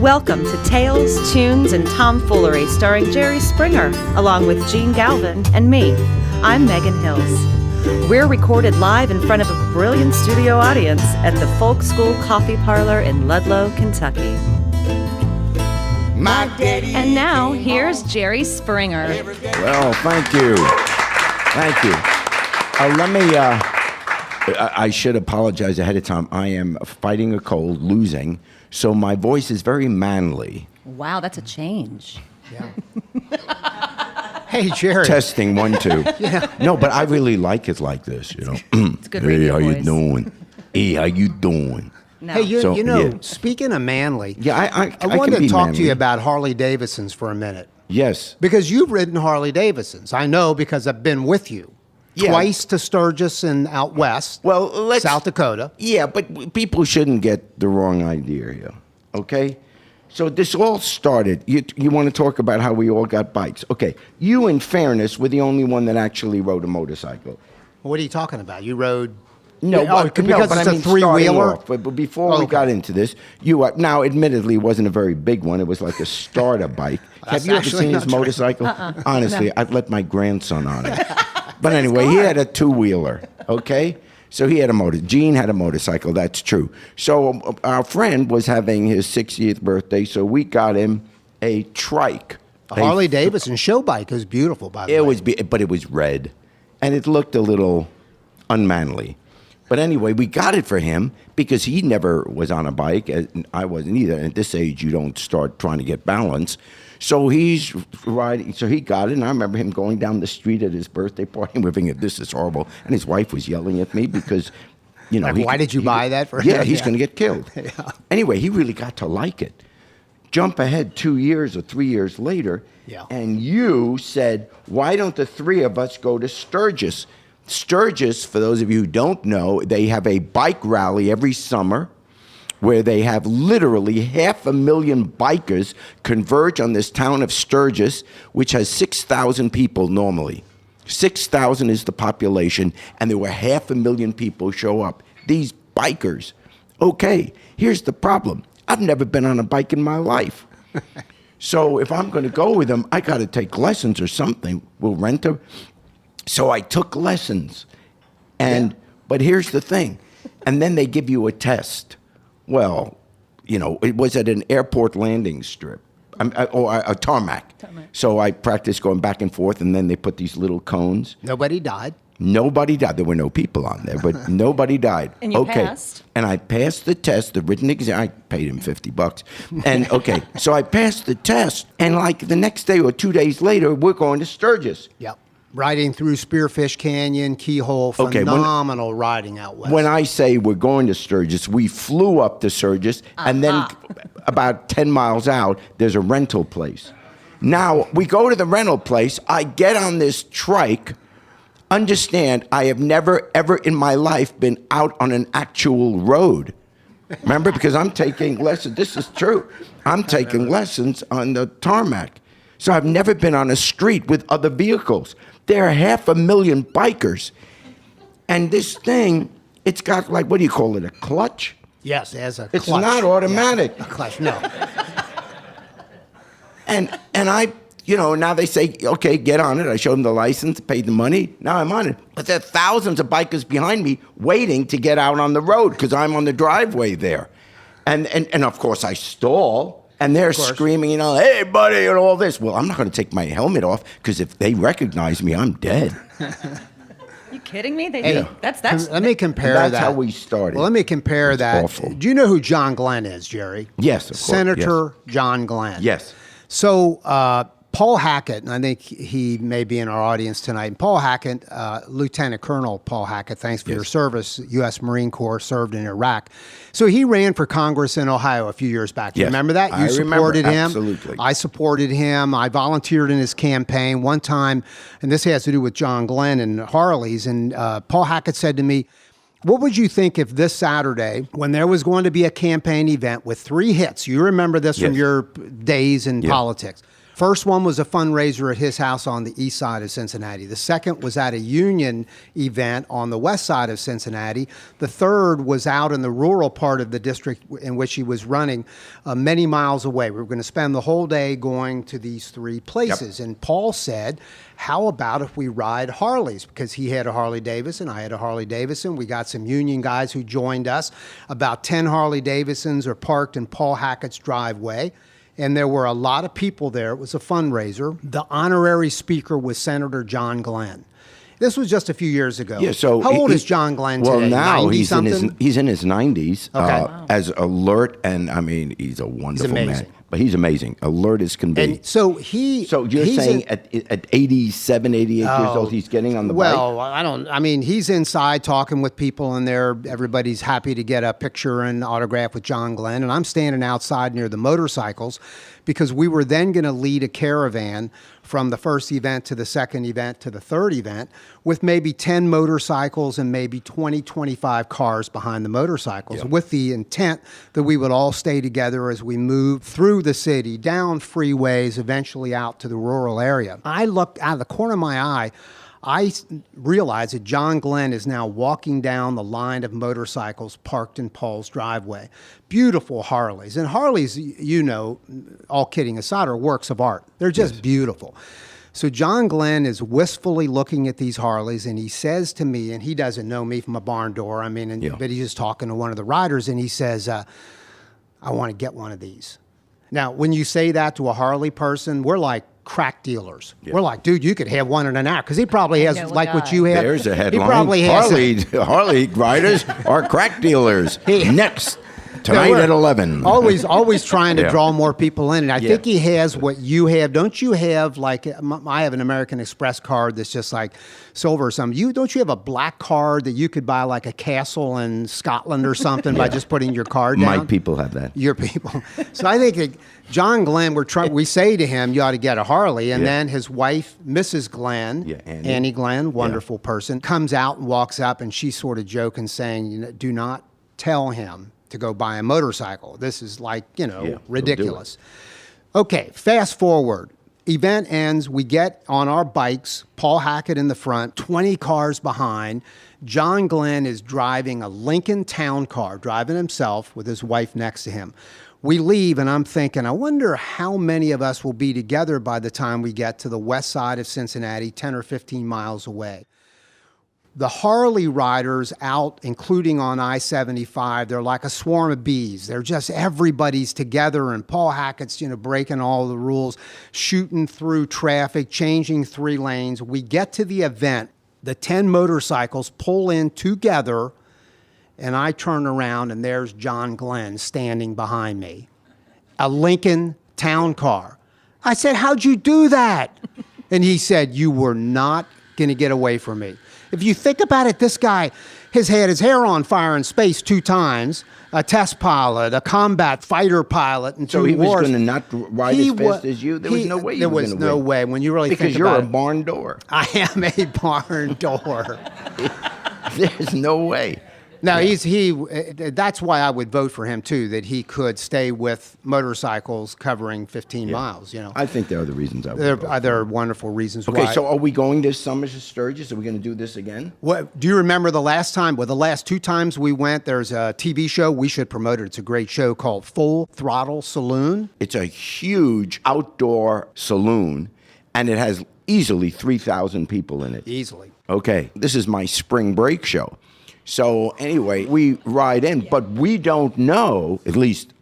Welcome to Tales, Tunes, and Tomfoolery starring Jerry Springer, along with Gene Galvin and me. I'm Megan Hills. We're recorded live in front of a brilliant studio audience at the Folk School Coffee Parlor in Ludlow, Kentucky. And now, here's Jerry Springer. Well, thank you. Thank you. I should apologize ahead of time. I am fighting a cold, losing, so my voice is very manly. Wow, that's a change. Yeah. Hey, Jerry. Testing 1, 2. Yeah. No, but I really like it like this, you know. It's a good radio Hey, how voice. you doing? Hey, how you doing? No. Hey, Yeah. speaking of manly, Yeah, I wanted can be to talk manly. to you about Harley Davidsons for a minute. Yes. Because you've ridden Harley Davidsons. I know because I've been with you. Yeah. Twice to Sturgis and out west. Well, let's... South Dakota. Yeah, but people shouldn't get the wrong idea here, okay? So this all started, you want to talk about how we all got bikes. Okay, you, in fairness, were the only one that actually rode a motorcycle. What are you talking about? You rode... No, because but it's I a mean, starting three-wheeler? off, but before we got into this, now, admittedly, it wasn't a very big one. It was like a starter bike. Have you ever actually seen his not true. motorcycle? Honestly, I'd let my grandson on it. But anyway, he had a two-wheeler, okay? So he had a Gene had a motorcycle, that's true. So our friend was having his 60th birthday, so we got him a trike. A Harley Davidson show bike is beautiful, by the way. But it was red, and it looked a little unmanly. But anyway, we got it for him because he never was on a bike, and I wasn't either. And at this age, you don't start trying to get balance. So he's riding. So he got it, and I remember him going down the street at his birthday party and we're thinking, this is horrible. And his wife was yelling at me because, you know, Like, why did you buy that for him? Yeah, he's Yeah. going to get killed. Yeah. Anyway, he really got to like it. Jump ahead 2 years or 3 years later, Yeah. and you said, why don't the three of us go to Sturgis? Sturgis, for those of you who don't know, they have a bike rally every summer where they have literally 500,000 bikers converge on this town of Sturgis, which has 6,000 people normally. 6,000 is the population, and there were 500,000 people show up. These bikers. Okay, here's the problem. I've never been on a bike in my life. So if I'm going to go with them, I got to take lessons or something. We'll rent a... So I took lessons, but here's the thing, and then they give you a test. Well, you know, it was at an airport landing strip, or a tarmac. So I practiced going back and forth, and then they put these little cones. Nobody died. Nobody died. There were no people on there, but nobody died. And you passed? And I passed the test, the written exam. I paid him $50. And so I passed the test, and like the next day or 2 days later, we're going to Sturgis. Yep. Riding through Spearfish Canyon, Keyhole, phenomenal riding out west. When I say we're going to Sturgis, we flew up to Sturgis, and then about 10 miles out, there's a rental place. Now, we go to the rental place. I get on this trike. Understand, I have never, ever in my life been out on an actual road. Remember, because I'm taking lessons. This is true. I'm taking lessons on the tarmac. So I've never been on a street with other vehicles. There are 500,000 bikers. And this thing, it's got like, what do you call it, a clutch? Yes, it has a It's clutch. not automatic. Yeah, a clutch, no. And I, you know, now they say, okay, get on it. I showed them the license, paid the money. Now I'm on it. But there are thousands of bikers behind me waiting to get out on the road because I'm on the driveway there. And of course I stall. And they're screaming, you know, hey, buddy, and all this. Well, I'm not going to take my helmet off because if they recognize me, I'm dead. You kidding me? Let me compare that. That's how we started. Well, let me compare It's that. awful. Do you know who John Glenn is, Jerry? Yes, of course. Senator John Glenn. Yes. So Paul Hackett, and I think he may be in our audience tonight. And Paul Hackett, Lieutenant Colonel Paul Hackett, thanks for your service. U.S. Marine Corps, served in Iraq. So he ran for Congress in Ohio a few years back. You remember that? You supported him. Absolutely. I supported him. I volunteered in his campaign one time, and this has to do with John Glenn and Harleys. And Paul Hackett said to me, what would you think if this Saturday, when there was going to be a campaign event with 3 hits, you remember this from your days in politics, First one was a fundraiser at his house on the east side of Cincinnati. The second was at a union event on the west side of Cincinnati. The third was out in the rural part of the district in which he was running, many miles away. We were going to spend the whole day going to these three places. Yep. And Paul said, how about if we ride Harleys? Because he had a Harley Davidson, I had a Harley Davidson. We got some union guys who joined us. About 10 Harley Davidsons are parked in Paul Hackett's driveway. And there were a lot of people there. It was a fundraiser. The honorary speaker was Senator John Glenn. This was just a few years ago. Yeah, so how old is John Glenn today? Well, now he's in 90-something? his 90s. Okay. As alert, and I mean, he's a wonderful man. But he's amazing, alert as can be. And so you're saying at 87, 88 years old, he's getting on the bike? Well, I mean, he's inside talking with people in there. Everybody's happy to get a picture and autograph with John Glenn. And I'm standing outside near the motorcycles because we were then going to lead a caravan from the first event to the second event to the third event with maybe 10 motorcycles and maybe 20, 25 cars behind the motorcycles, with the intent that we would all stay together as we moved through the city, down freeways, eventually out to the rural area. I looked out of the corner of my eye. I realized that John Glenn is now walking down the line of motorcycles parked in Paul's driveway. Beautiful Harleys. And Harleys, you know, all kidding aside, are works of art. They're just beautiful. So John Glenn is wistfully looking at these Harleys, and he says to me, and he doesn't know me from a barn door, but he's just talking to one of the riders, and he says, I want to get one of these. Now, when you say that to a Harley person, we're like crack dealers. Yeah. We're like, dude, you could have one in an hour, because he probably has what you have. There's a headline. He probably has Harley riders are crack dealers. Next. Tonight at 11. Always trying to draw more people in. And I think he has what you have. Don't you have, like, I have an American Express card that's just like silver or something. Don't you have a black card that you could buy like a castle in Scotland or something by just putting your card down? My people have that. Your people. So I think John Glenn, we say to him, you ought to get a Harley. And then his wife, Mrs. Glenn, Annie Glenn, wonderful person, comes out and walks up, and she's sort of joking, saying, do not tell him to go buy a motorcycle. This is like, ridiculous. Okay, fast forward. Event ends. We get on our bikes, Paul Hackett in the front, 20 cars behind. John Glenn is driving a Lincoln Town Car, driving himself with his wife next to him. We leave, and I'm thinking, I wonder how many of us will be together by the time we get to the west side of Cincinnati, 10 or 15 miles away. The Harley riders out, including on I-75, they're like a swarm of bees. They're just everybody's together, and Paul Hackett's, breaking all the rules, shooting through traffic, changing 3 lanes. We get to the event. The 10 motorcycles pull in together, and I turn around, and there's John Glenn standing behind me. A Lincoln Town Car. I said, how'd you do that? And he said, you were not going to get away from me. If you think about it, this guy has had his hair on fire in space 2 times, a test pilot, a combat fighter pilot, and 2 wars. So he was going to not ride as fast as you? There was no way you were going to win. There was no way. When you really think about it. Because you're a barn door. I am a barn door. There's no way. Now, that's why I would vote for him, too, that he could stay with motorcycles covering 15 miles, I think there are the reasons I would vote. There are wonderful reasons why. Okay, so are we going this summer to Sturgis? Are we going to do this again? Do you remember the last time? Well, the last 2 times we went, there's a TV show. We should promote it. It's a great show called Full Throttle Saloon. It's a huge outdoor saloon, and it has easily 3,000 people in it. Easily. Okay, this is my spring break show. So anyway, we ride in, but we don't know, at least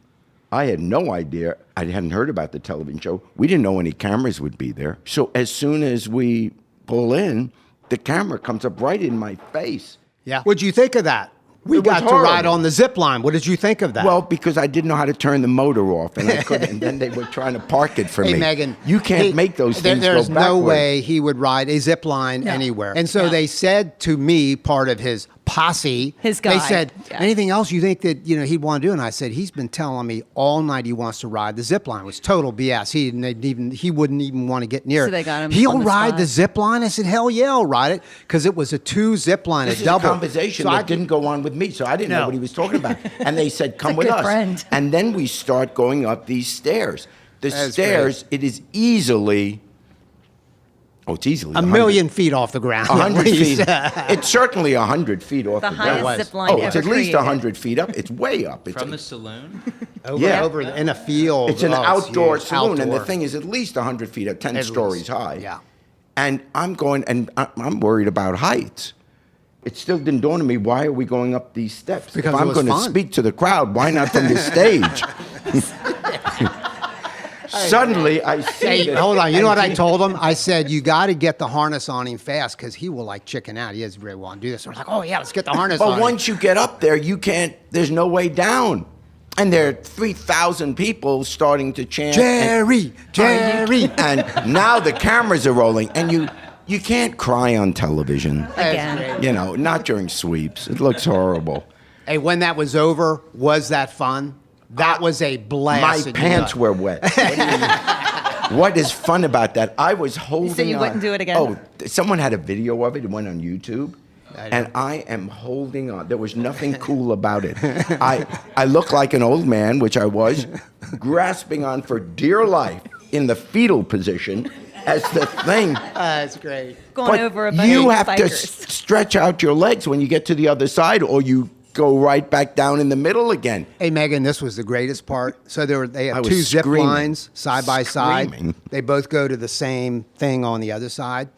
I had no idea. I hadn't heard about the television show. We didn't know any cameras would be there. So as soon as we pull in, the camera comes up right in my face. Yeah. What'd you think of that? We got to ride on the zip line. What did you think of that? Well, because I didn't know how to turn the motor off, and I couldn't. And then they were trying to park it for me. Hey, Megan, you can't make those things There's go backward. no way he would ride a zip line anywhere. And so they said to me, part of his posse, his guy. They said, anything else you think that he'd want to do? And I said, he's been telling me all night he wants to ride the zip line. It was total BS. He wouldn't even want to get near it. They got him He'll on the ride spot. the zip line. I said, hell yeah, I'll ride it, because it was a 2 zip line, This a double. is a conversation that didn't go on with me, so I didn't know what he was talking about. And they said, come with us. Friend. And then we start going up these stairs. The That's stairs, it is easily. Oh, it's easily A million feet off the ground. 100 at least. feet. It's certainly 100 feet off The the highest ground. zip line Oh, it's ever at least created. 100 feet up. It's way up. It's From the saloon? Over in a field. It's an Oh, outdoor huge. saloon, and the Outdoor. thing is at least 100 feet up, 10 At stories least. high. Yeah. And I'm worried about heights. It still didn't dawn on me, why are we going up these steps? Because if it I'm was going to fun. speak to the crowd, why not from the stage? Suddenly, I see Hey, that- hold on. You know what I told him? I said, you got to get the harness on him fast because he will like chicken out. He doesn't really want to do this. So I was like, oh, yeah, let's get the harness on But him. once you get up there, you can't, there's no way down. And there are 3,000 people starting to chant. Jerry. And now the cameras are rolling, and you can't cry on television. Again. You know, not during sweeps. It looks horrible. Hey, when that was over, was that fun? That was a blast. My in your pants gut. were wet. What do you mean? What is fun about that? I was holding you on. wouldn't do it again? Oh, someone had a video of it. It went on YouTube. And I am holding on. There was nothing cool about it. I look like an old man, which I was, grasping on for dear life in the fetal position as the thing. That's great. Going But over a bunch you of have to bikers. stretch out your legs when you get to the other side, or you go right back down in the middle again. Hey, Megan, this was the greatest part. So they I have was two zip screaming. lines side by side. Screaming. They both go to the same thing on the other side.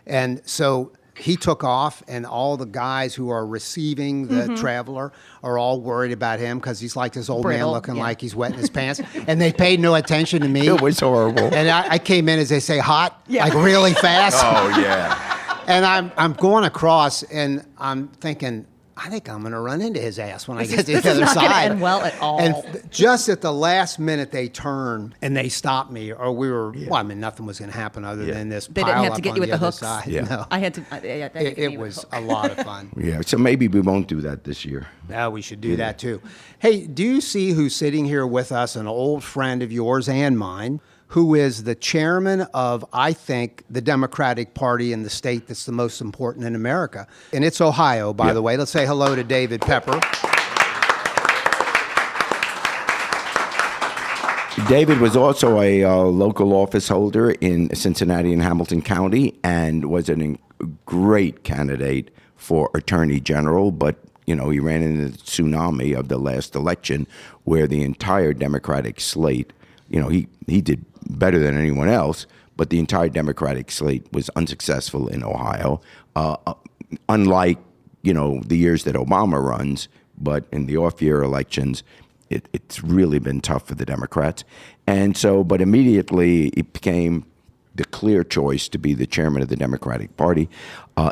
And so he took off, and all the guys who are receiving the traveler are all worried about him because he's like this old man Brittle, looking yeah. like he's wetting his pants. And they paid no attention to me. It was horrible. And I came in, as they say, hot, Yeah. like really fast. Oh, yeah. And I'm going across, and I'm thinking, I think I'm going to run into his ass when I get to This the is other not gonna side. end well at all. And just at the last minute, they turned and they stopped me, or we were. Well, I mean, nothing was going to happen other than this. They didn't have pile to up get on you with the other hooks. side. Yeah. No. I had to. Yeah, that It was a lot of fun. Yeah, so maybe we won't do that this year. Yeah, we should do that too. Hey, do you see who's sitting here with us, an old friend of yours and mine, who is the chairman of, I think, the Democratic Party in the state that's the most important in America? And it's Ohio, by Yeah. the way. Let's say hello to David Pepper. David was also a local office holder in Cincinnati and Hamilton County and was a great candidate for Attorney General, but you know, he ran into the tsunami of the last election where the entire Democratic slate, you know, he did better than anyone else, but the entire Democratic slate was unsuccessful in Ohio, unlike, you know, the years that Obama runs, but in the off-year elections, it's really been tough for the Democrats. And so, but immediately it became the clear choice to be the chairman of the Democratic Party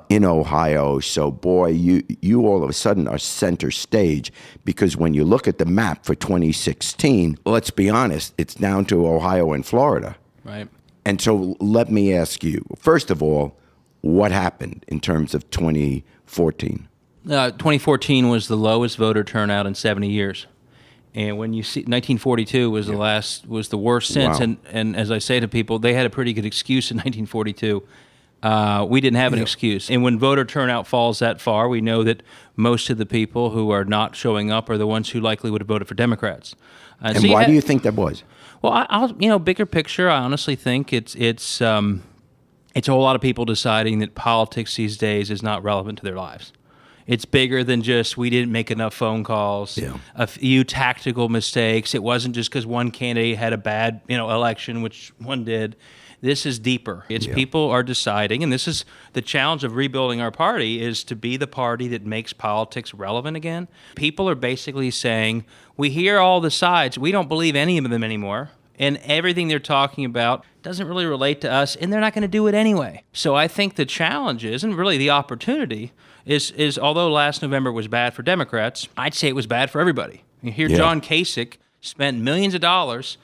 in Ohio. So, boy, you all of a sudden are center stage, because when you look at the map for 2016, let's be honest, it's down to Ohio and Florida. Right. And so let me ask you, first of all, what happened in terms of 2014? 2014 was the lowest voter turnout in 70 years. And when you see 1942 was was the worst since. Wow. And as I say to people, they had a pretty good excuse in 1942. We didn't have an excuse. And when voter turnout falls that far, we know that most of the people who are not showing up are the ones who likely would have voted for Democrats. And So why had- do you think that was? Well, I'll bigger picture. I honestly think it's a whole lot of people deciding that politics these days is not relevant to their lives. It's bigger than just we didn't make enough phone calls, Yeah. a few tactical mistakes. It wasn't just because one candidate had a bad election, which one did. This is deeper. It's people are deciding, and this is the challenge of rebuilding our party, is to be the party that makes politics relevant again. People are basically saying, we hear all the sides. We don't believe any of them anymore. And everything they're talking about doesn't really relate to us, and they're not going to do it anyway. So I think the challenge is, and really the opportunity, is although last November was bad for Democrats, I'd say it was bad for everybody. You hear John Kasich spent millions of dollars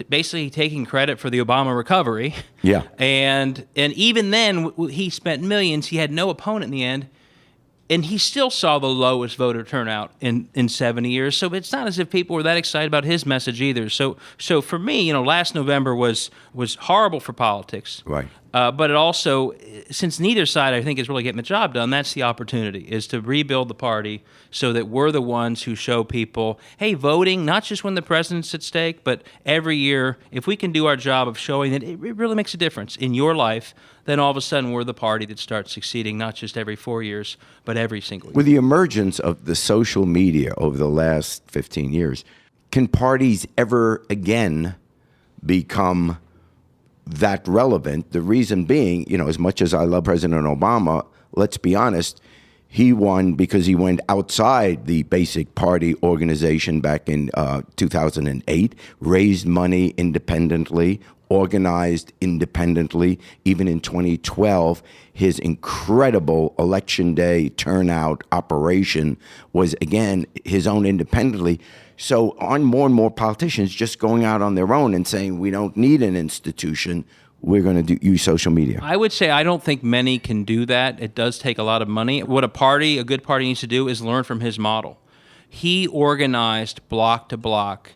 basically taking credit for the Obama recovery. Yeah. And even then, he spent millions. He had no opponent in the end. And he still saw the lowest voter turnout in 70 years. So it's not as if people were that excited about his message either. So for me, last November was horrible for politics. Right. But it also, since neither side, I think, is really getting the job done, that's the opportunity, is to rebuild the party so that we're the ones who show people, hey, voting, not just when the president's at stake, but every year, if we can do our job of showing that it really makes a difference in your life, then all of a sudden we're the party that starts succeeding, not just every 4 years, but every single year. With the emergence of the social media over the last 15 years, can parties ever again become that relevant? The reason being, as much as I love President Obama, let's be honest, he won because he went outside the basic party organization back in 2008, raised money independently, organized independently. Even in 2012, his incredible election day turnout operation was, again, his own independently. So on more and more politicians just going out on their own and saying, we don't need an institution, we're going to use social media. I would say I don't think many can do that. It does take a lot of money. What a good party needs to do is learn from his model. He organized block to block.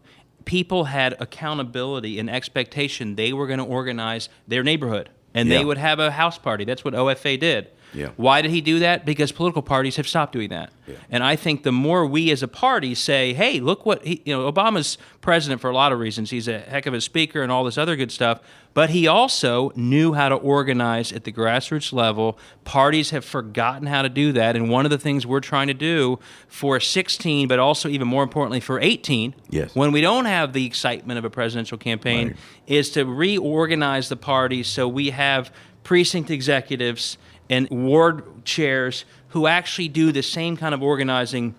People had accountability and expectation. They were going to organize their neighborhood, and they would have a house party. That's what OFA did. Yeah. Why did he do that? Because political parties have stopped doing that. Yeah. And I think the more we as a party say, hey, look what Obama's president for a lot of reasons. He's a heck of a speaker and all this other good stuff. But he also knew how to organize at the grassroots level. Parties have forgotten how to do that. And one of the things we're trying to do for 16, but also even more importantly for 18, when we don't have the excitement of a presidential campaign, is to reorganize the party so we have precinct executives and ward chairs who actually do the same kind of organizing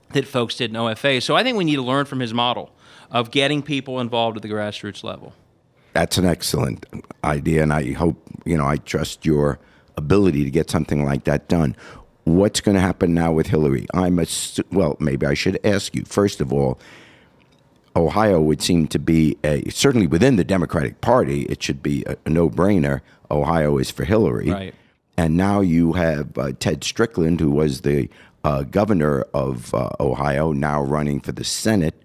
that folks did in OFA. So I think we need to learn from his model of getting people involved at the grassroots level. That's an excellent idea, and I hope, I trust your ability to get something like that done. What's going to happen now with Hillary? Maybe I should ask you, first of all, Ohio would seem to be certainly within the Democratic Party, it should be a no-brainer. Ohio is for Hillary. Right. And now you have Ted Strickland, who was the governor of Ohio, now running for the Senate.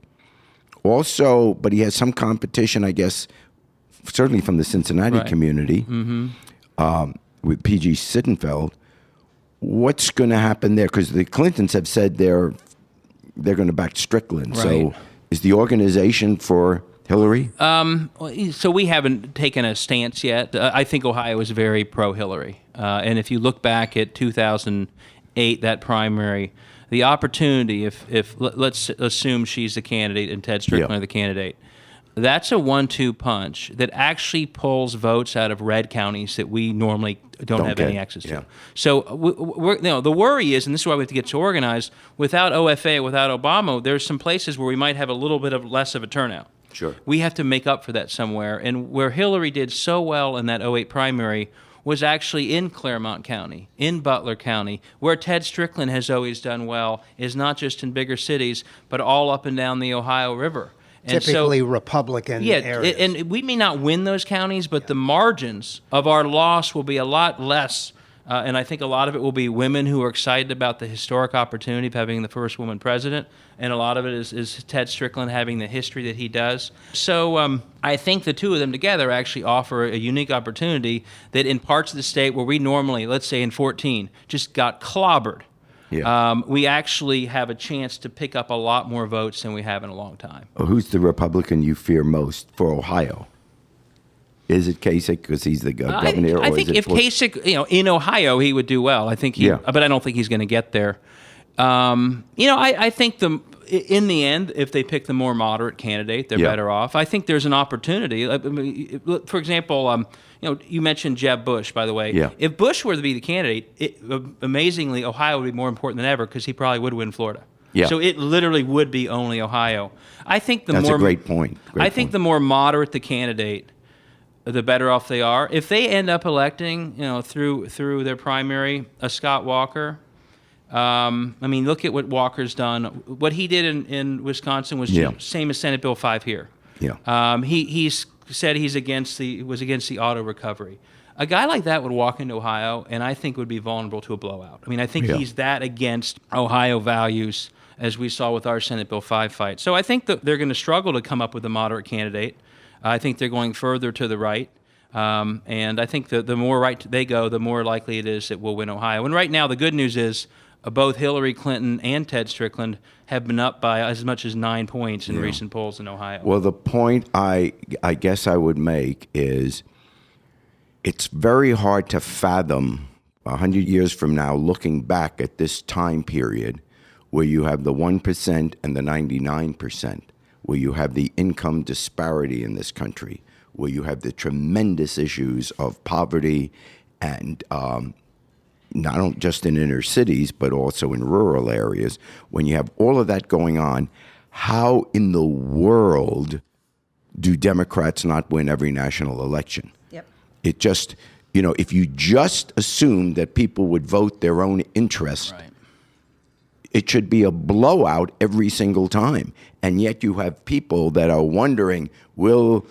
Also, but he has some competition, I guess, certainly from the Cincinnati community, with P.G. Sittenfeld. What's going to happen there? Because the Clintons have said they're going to back Strickland. Right. So is the organization for Hillary? So we haven't taken a stance yet. I think Ohio is very pro-Hillary. And if you look back at 2008, that primary, the opportunity, if let's assume she's the candidate and Ted Strickland are the candidate, that's a 1-2 punch that actually pulls votes out of red counties that we normally don't have any access to. So we're, the worry is, and this is why we have to get so organized, without OFA, without Obama, there's some places where we might have a little bit of less of a turnout. Sure. We have to make up for that somewhere. And where Hillary did so well in that 08 primary was actually in Claremont County, in Butler County. Where Ted Strickland has always done well is not just in bigger cities, but all up and down the Ohio River. And typically Republican areas. And we may not win those counties, but the margins of our loss will be a lot less. And I think a lot of it will be women who are excited about the historic opportunity of having the first woman president. And a lot of it is Ted Strickland having the history that he does. So I think the two of them together actually offer a unique opportunity that in parts of the state where we normally, let's say in 14, just got clobbered. We actually have a chance to pick up a lot more votes than we have in a long time. Who's the Republican you fear most for Ohio? Is it Kasich because he's the governor? I think if Kasich, in Ohio, he would do well. I think but I don't think he's going to get there. I think in the end, if they pick the more moderate candidate, they're better off. I think there's an opportunity. For example, you mentioned Jeb Bush, by the way. Yeah. If Bush were to be the candidate, amazingly, Ohio would be more important than ever because he probably would win Florida. Yeah. So it literally would be only Ohio. I think That's a great point. I think the more moderate the candidate, the better off they are. If they end up electing, through their primary, a Scott Walker. Look at what Walker's done. What he did in Wisconsin was same as Senate Bill 5 here. Yeah. He's said was against the auto recovery. A guy like that would walk into Ohio and I think would be vulnerable to a blowout. I think he's that against Ohio values as we saw with our Senate Bill 5 fight. So I think that they're going to struggle to come up with a moderate candidate. I think they're going further to the right. And I think the more right they go, the more likely it is that we'll win Ohio. And right now, the good news is both Hillary Clinton and Ted Strickland have been up by as much as 9 points in recent polls in Ohio. Well, the point I guess I would make is it's very hard to fathom 100 years from now, looking back at this time period where you have the 1% and the 99%, where you have the income disparity in this country, where you have the tremendous issues of poverty and not just in inner cities, but also in rural areas. When you have all of that going on, how in the world do Democrats not win every national election? Yep. It just, if you just assume that people would vote their own interest, Right. it should be a blowout every single time. And yet you have people that are wondering, will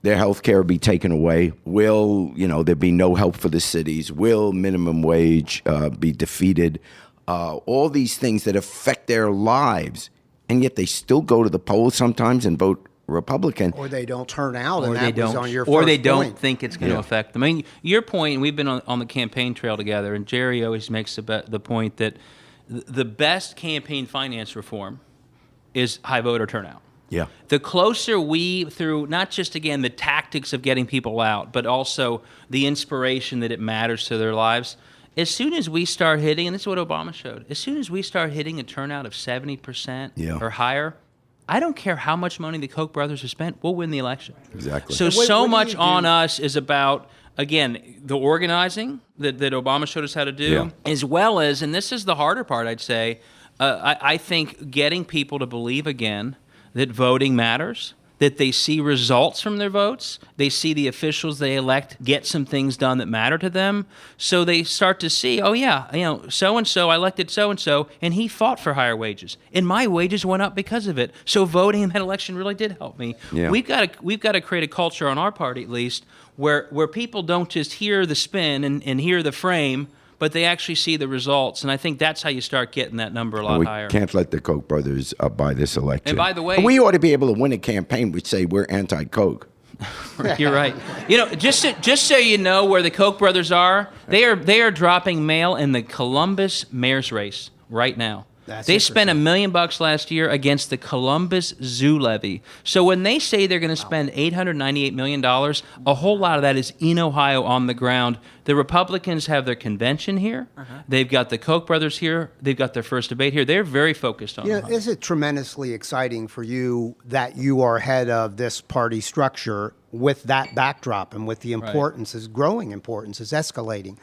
their health care be taken away? Will, there be no help for the cities? Will minimum wage be defeated? All these things that affect their lives. And yet they still go to the polls sometimes and vote Republican. Or they don't turn out, Or and they that was don't, on your or first they don't point. think it's going to affect them. I mean, your point, and we've been on the campaign trail together, and Jerry always makes the point that the best campaign finance reform is high voter turnout. Yeah. The closer we, through not just, again, the tactics of getting people out, but also the inspiration that it matters to their lives, as soon as we start hitting, and this is what Obama showed, as soon as we start hitting a turnout of 70% or higher, I don't care how much money the Koch brothers have spent, we'll win the election. Exactly. So, And what do much you do? on us is about, again, the organizing that Obama showed us how to do, as well as, and this is the harder part, I'd say, I think getting people to believe again that voting matters, that they see results from their votes, they see the officials they elect get some things done that matter to them, so they start to see, oh yeah, so-and-so, I elected so-and-so, and he fought for higher wages, and my wages went up because of it, so voting in that election really did help me. Yeah. We've got to create a culture on our party, at least, where people don't just hear the spin and hear the frame, but they actually see the results. And I think that's how you start getting that number a lot We higher. can't let the Koch brothers buy this election. And by the way- we ought to be able to win a campaign which say we're anti-Koch. You're right. Just so you know where the Koch brothers are, they are dropping mail in the Columbus mayor's race right now. That's They spent $1 interesting. million last year against the Columbus zoo levy. So when they say they're going to spend $898 million, a whole lot of that is in Ohio on the ground. The Republicans have their convention here. They've got the Koch brothers here. They've got their first debate here. They're very focused on Ohio. Is it tremendously exciting for you that you are head of this party structure with that backdrop and with the importance, is growing importance, is escalating?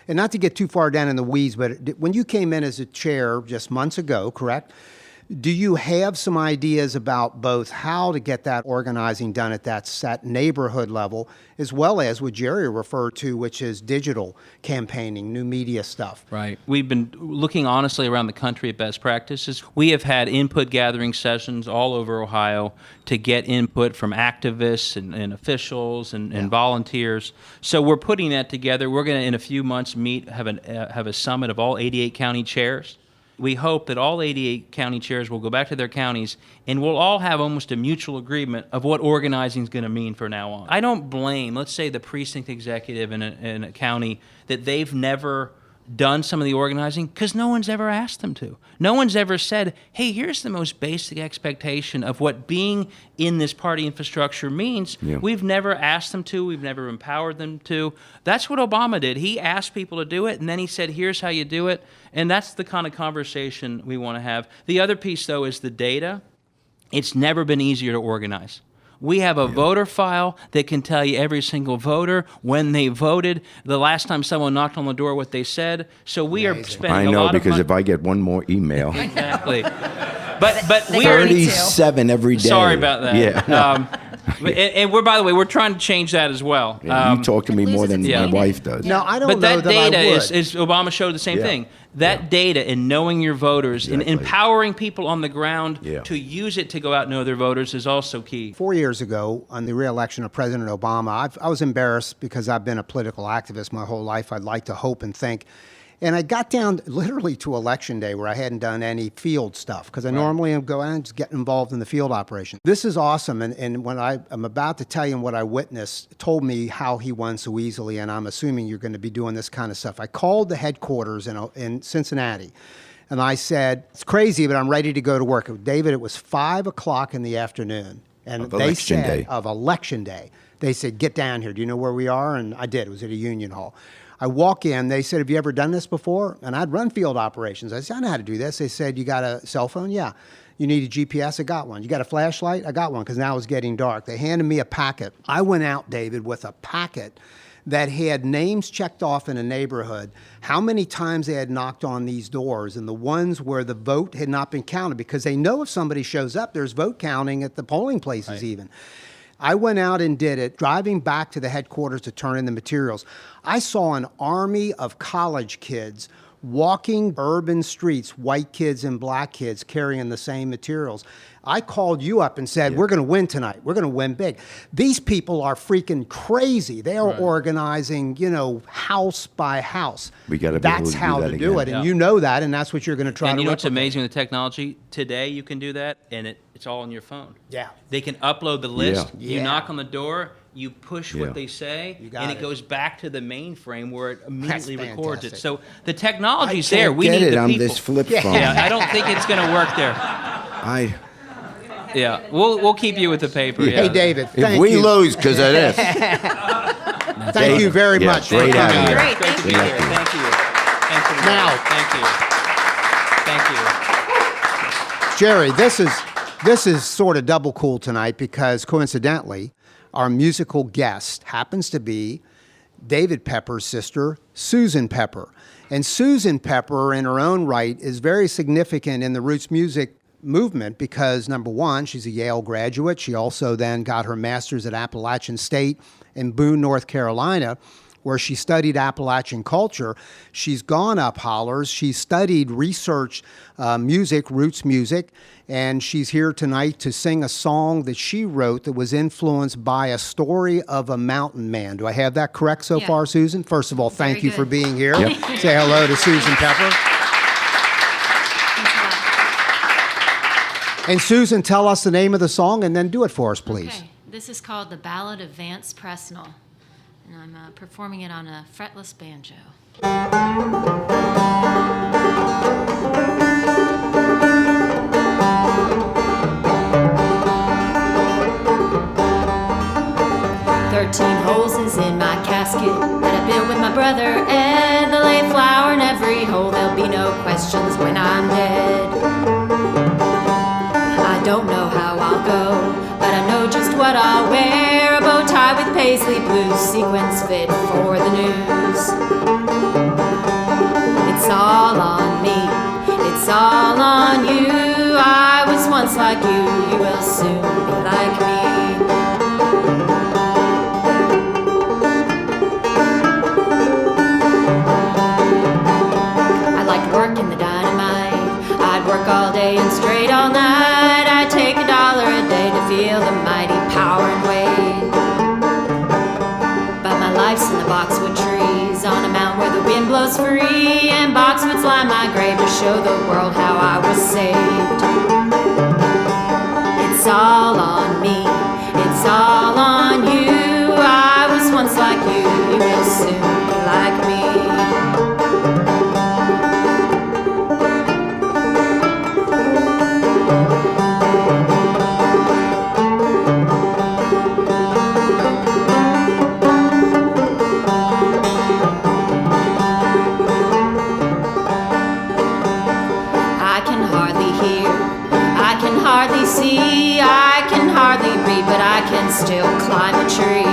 And not to get too far down in the weeds, but when you came in as a chair just months ago, correct? Do you have some ideas about both how to get that organizing done at that neighborhood level, as well as what Jerry referred to, which is digital campaigning, new media stuff? Right. We've been looking honestly around the country at best practices. We have had input gathering sessions all over Ohio to get input from activists and officials and volunteers. So we're putting that together. We're going to, in a few months, have a summit of all 88 county chairs. We hope that all 88 county chairs will go back to their counties and we'll all have almost a mutual agreement of what organizing is going to mean from now on. I don't blame, let's say, the precinct executive in a county that they've never done some of the organizing because no one's ever asked them to. No one's ever said, hey, here's the most basic expectation of what being in this party infrastructure means. Yeah. We've never asked them to. We've never empowered them to. That's what Obama did. He asked people to do it, and then he said, here's how you do it. And that's the kind of conversation we want to have. The other piece, though, is the data. It's never been easier to organize. We have a voter file that can tell you every single voter, when they voted, the last time someone knocked on the door, what they said. So we are spending I a know, lot because of if I get one more email, Exactly. But They we are... already- 37 every day. Sorry about that. Yeah. And we're, by the way, we're trying to change that as well. You talk to me more than Yeah. my wife does. No, I don't But know that that data I would. is Obama showed the same Yeah. thing. That data and knowing your voters and Exactly. empowering people on the ground Yeah. to use it to go out and know their voters is also key. 4 years ago, on the re-election of President Obama, I was embarrassed because I've been a political activist my whole life. I'd like to hope and think. And I got down literally to election day where I hadn't done any field stuff because I normally am go out and just get involved in the field operation. This is awesome. And when I'm about to tell you what I witnessed, told me how he won so easily, and I'm assuming you're going to be doing this kind of stuff. I called the headquarters in Cincinnati. And I said, it's crazy, but I'm ready to go to work. David, it was 5 o'clock in the afternoon. And Of they election said, day. of election day. They said, get down here. Do you know where we are? And I did. It was at a union hall. I walk in. They said, have you ever done this before? And I'd run field operations. I said, I know how to do this. They said, you got a cell phone? Yeah. You need a GPS? I got one. You got a flashlight? I got one, because now it was getting dark. They handed me a packet. I went out, David, with a packet that had names checked off in a neighborhood, how many times they had knocked on these doors, and the ones where the vote had not been counted, because they know if somebody shows up, there's vote counting at the polling places even. I went out and did it, driving back to the headquarters to turn in the materials. I saw an army of college kids walking urban streets, white kids and black kids carrying the same materials. I called you up and said, we're going to win tonight. We're going to win big. These people are freaking crazy. They are organizing, house by house. We gotta be That's able to do how that to do it. again. And you know that, and that's what you're going to try And to you know what's replicate. amazing with the technology? Today you can do that, and it's all on your phone. Yeah. They can upload the list. Yeah. You knock on the door, you push Yeah. what they say, You got and it. it goes back to the mainframe where it immediately That's records it. fantastic. So the technology's I there. can't We get need it the on people. this flip phone. Yeah, I don't think it's going to work there. Yeah, we'll keep you with the paper. Yeah. Hey, David, If thank we you. lose because of this, Thank you very Yeah, much for great coming. having you. Great, Great to thank be you. here. Thank you. Thanks for the Now- Thank you. Jerry, this is sort of double cool tonight because coincidentally, our musical guest happens to be David Pepper's sister, Susan Pepper. And Susan Pepper, in her own right, is very significant in the roots music movement because, number one, she's a Yale graduate. She also then got her master's at Appalachian State in Boone, North Carolina, where she studied Appalachian culture. She's gone up hollers. She's studied research music, roots music, and she's here tonight to sing a song that she wrote that was influenced by a story of a mountain man. Do I have that correct so Yeah. far, Susan? First of all, thank Very you for good. being here. Yep. Say hello to Susan Pepper. And Susan, tell us the name of the song and then do it for us, please. Okay, this is called The Ballad of Vance Presnell, and I'm performing it on a fretless banjo. 13 holes is in my casket that I built with my brother Ed. They'll lay a flower in every hole, there'll be no questions when I'm dead. I don't know how I'll go, but I know just what I'll wear. A bow tie with paisley blue, sequins fit for the news. It's all on me, it's all on you. I was once like you will soon be like me. I liked working the dynamite. I'd work all day and straight all night. I'd take $1 a day to feel the mighty power and weight. But my life's in the boxwood trees on a mountain where the wind blows free, and boxwoods line my grave to show the world how I was saved. It's all on me, it's all on you. I was once like you will soon be like me. I can hardly hear, I can hardly see, I can hardly read, but I can still climb a tree.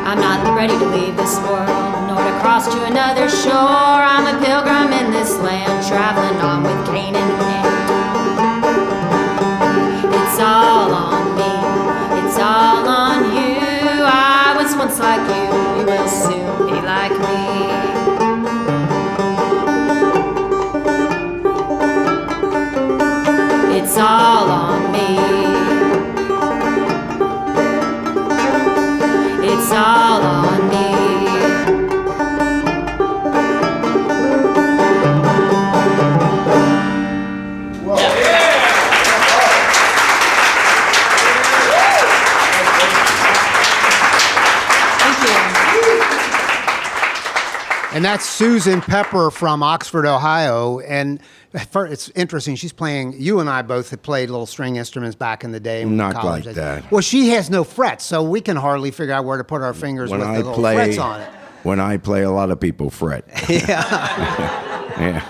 I'm not ready to leave this world, nor to cross to another shore. I'm a pilgrim in this land, traveling on with cane in hand. It's all on me, it's all on you. I was once like you, you will soon be like me. It's all on me. It's all on me. And that's Susan Pepper from Oxford, Ohio. And it's interesting. She's playing. You and I both had played little string instruments back in the day. in Not college. like that. Well, she has no frets, so we can hardly figure out where to put our fingers with the little frets on it. When I play, a lot of people fret. Yeah.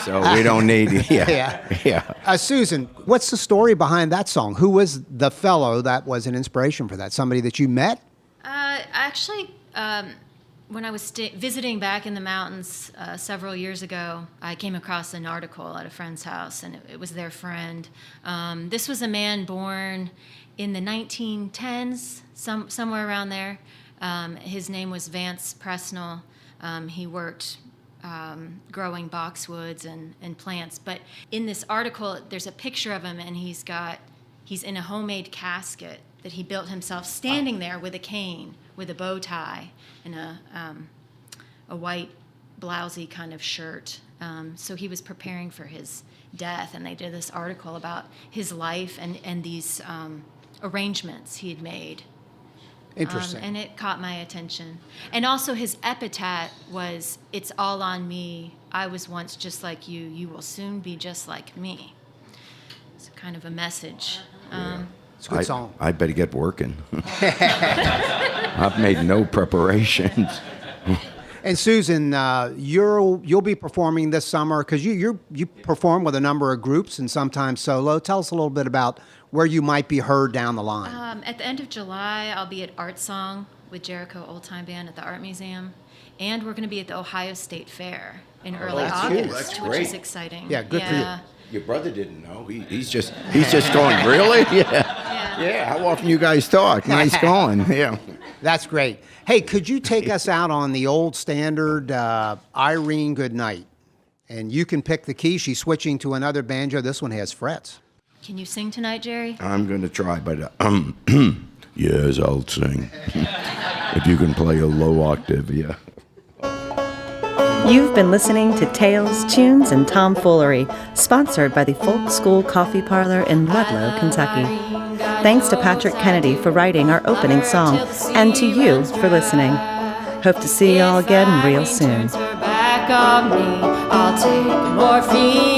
So we don't need. Yeah. Susan, what's the story behind that song? Who was the fellow that was an inspiration for that? Somebody that you met? Actually, when I was visiting back in the mountains several years ago, I came across an article at a friend's house, and it was their friend. This was a man born in the 1910s, somewhere around there. His name was Vance Presnell. He worked growing boxwoods and plants. But in this article, there's a picture of him, and he's in a homemade casket that he built himself, standing there with a cane, with a bow tie, and a white blousey kind of shirt. So he was preparing for his death, and they did this article about his life and these arrangements he had made. Interesting. And it caught my attention. And also his epitaph was, "It's all on me. I was once just like you. You will soon be just like me." It's kind of a message. It's a good song. I better get working. I've made no preparations. And Susan, you'll be performing this summer because you perform with a number of groups and sometimes solo. Tell us a little bit about where you might be heard down the line. At the end of July, I'll be at Art Song with Jericho Old Time Band at the Art Museum, and we're going to be at the Ohio State Fair in early that's August, huge. That's which great. is exciting. Yeah, good for you. Your brother didn't know. He's just going, really? Yeah. How often you guys talk? Nice going. Yeah. That's great. Hey, could you take us out on the old standard Irene Goodnight? And you can pick the key. She's switching to another banjo. This one has frets. Can you sing tonight, Jerry? I'm going to try, but yes, I'll sing. If you can play a low octave, yeah. You've been listening to Tales, Tunes, and Tomfoolery, sponsored by the Folk School Coffee Parlor in Ludlow, Kentucky. Thanks to Patrick Kennedy for writing our opening song, and to you for listening. Hope to see you all again real soon. Back on me, I'll take morphine.